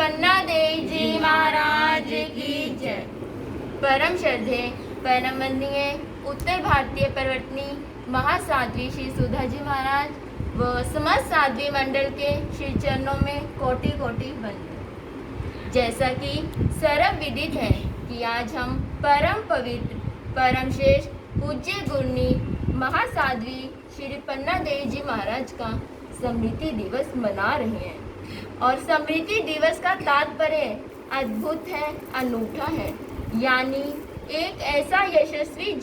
पन्ना देव जी महाराज की जय। परम श्रद्धेय परम वंदनीय उत्तर भारतीय परिवर्तनी महासाध्वी श्री सुधा जी महाराज व समस्त साध्वी मंडल के श्री चरणों में कोटि कोटि वंदन। जैसा कि सर्व विदित है कि आज हम परम पवित्र परम श्रेष्ठ पूज्य गुरनी महासाध्वी श्री पन्ना देवी जी महाराज का स्मृति दिवस मना रहे हैं। और स्मृति दिवस का तात्पर्य अद्भुत है, अनूठा है, यानी एक ऐसा यशस्वी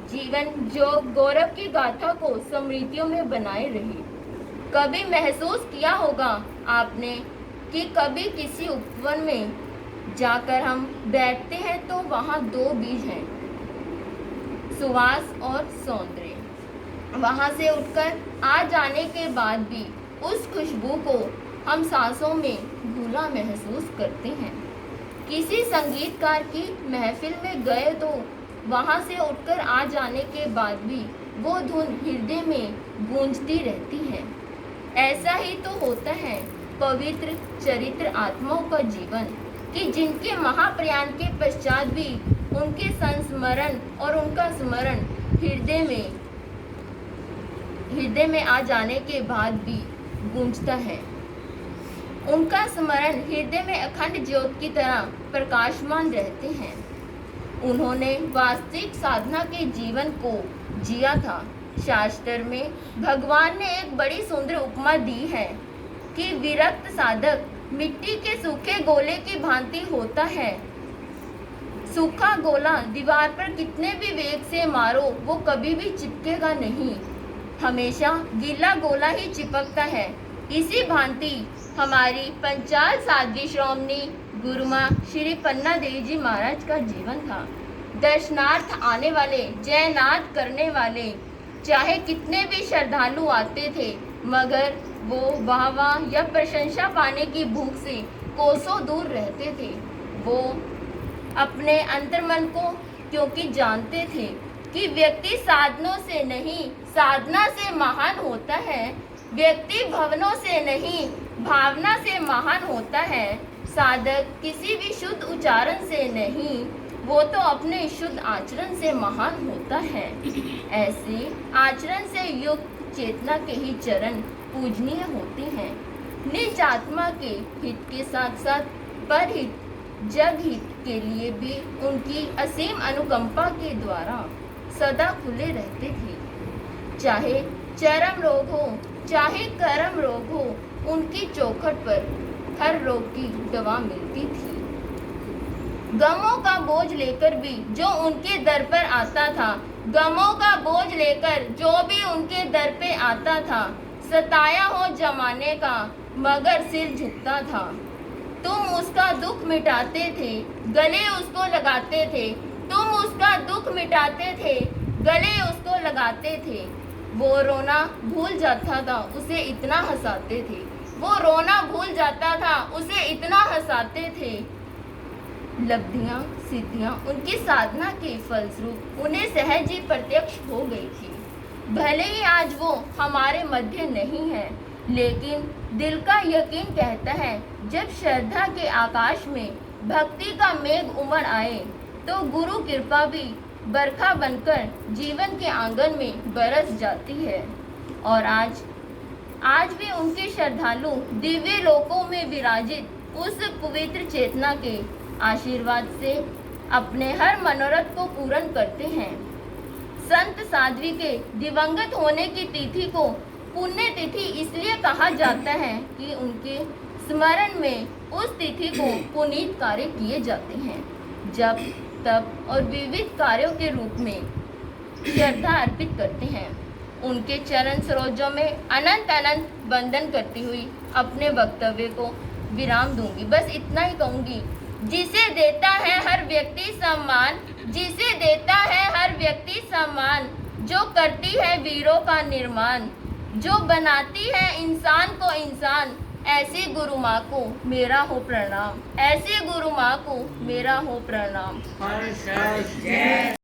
जीवन जो गौरव की गाथा को स्मृतियों में बनाए रहे। कभी महसूस किया होगा आपने कि कभी किसी उपवन में जाकर हम बैठते हैं तो वहाँ दो बीज हैं, सुवास और सौंदर्य। वहाँ से उठकर आ जाने के बाद भी उस खुशबू को हम सांसों में घुला महसूस करते हैं। किसी संगीतकार की महफिल में गए तो वहाँ से उठकर आ जाने के बाद भी वो धुन हृदय में गूंजती रहती है। ऐसा ही तो होता है पवित्र चरित्र आत्माओं का जीवन, कि जिनके महाप्रयाण के पश्चात भी उनके संस्मरण और उनका स्मरण हृदय में आ जाने के बाद भी गूंजता है। उनका स्मरण हृदय में अखंड ज्योत की तरह प्रकाशमान रहते हैं। उन्होंने वास्तविक साधना के जीवन को जिया था। शास्त्र में भगवान ने एक बड़ी सुंदर उपमा दी है कि विरक्त साधक मिट्टी के सूखे गोले की भांति होता है। सूखा गोला दीवार पर कितने भी वेग से मारो वो कभी भी चिपकेगा नहीं, हमेशा गीला गोला ही चिपकता है। इसी भांति हमारी पंचाल साध्वी श्रोमणी गुरुमा श्री पन्ना देवी जी महाराज का जीवन था। दर्शनार्थ आने वाले, जयनाद करने वाले चाहे कितने भी श्रद्धालु आते थे, मगर वो वाहवाह या प्रशंसा पाने की भूख से कोसों दूर रहते थे। वो अपने अंतर्मन को क्योंकि जानते थे कि व्यक्ति साधनों से नहीं साधना से महान होता है, व्यक्ति भवनों से नहीं भावना से महान होता है, साधक किसी भी शुद्ध उच्चारण से नहीं, वो तो अपने शुद्ध आचरण से महान होता है। ऐसे आचरण से युक्त चेतना के ही चरण पूजनीय होते हैं। निज आत्मा के हित के साथ साथ परहित जग हित के लिए भी उनकी असीम अनुकंपा के द्वारा सदा खुले रहते थे। चाहे चरम रोग हो चाहे करम रोग हो, उनकी चौखट पर हर रोग की दवा मिलती थी। गमों का बोझ लेकर भी जो उनके दर पर आता था, गमों का बोझ लेकर जो भी उनके दर पे आता था, सताया हो जमाने का मगर सिर झुकता था। तुम उसका दुख मिटाते थे, गले उसको लगाते थे, तुम उसका दुख मिटाते थे, गले उसको लगाते थे। वो रोना भूल जाता था, उसे इतना हंसाते थे। वो रोना भूल जाता था, उसे इतना हंसाते थे। लब्धियां सिद्धियां उनकी साधना के फलस्वरूप उन्हें सहज ही प्रत्यक्ष हो गई थी। भले ही आज वो हमारे मध्य नहीं है, लेकिन दिल का यकीन कहता है जब श्रद्धा के आकाश में भक्ति का मेघ उमड़ आए तो गुरु कृपा भी बरखा बनकर जीवन के आंगन में बरस जाती है। और आज भी उनके श्रद्धालु दिव्य लोकों में विराजित उस पवित्र चेतना के आशीर्वाद से अपने हर मनोरथ को पूर्ण करते हैं। संत साध्वी के दिवंगत होने की तिथि को पुण्य तिथि इसलिए कहा जाता है कि उनके स्मरण में उस तिथि को पुनीत कार्य किए जाते हैं। जब तप और विविध कार्यों के रूप में श्रद्धा अर्पित करते हैं। उनके चरण सरोजों में अनंत वंदन करती हुई अपने वक्तव्य को विराम दूंगी। बस इतना ही कहूंगी, जिसे देता है हर व्यक्ति सम्मान, जिसे देता है हर व्यक्ति सम्मान, जो करती है वीरों का निर्माण, जो बनाती है इंसान को इंसान, ऐसी गुरु माँ को मेरा हो प्रणाम, ऐसी गुरु माँ को मेरा हो प्रणाम।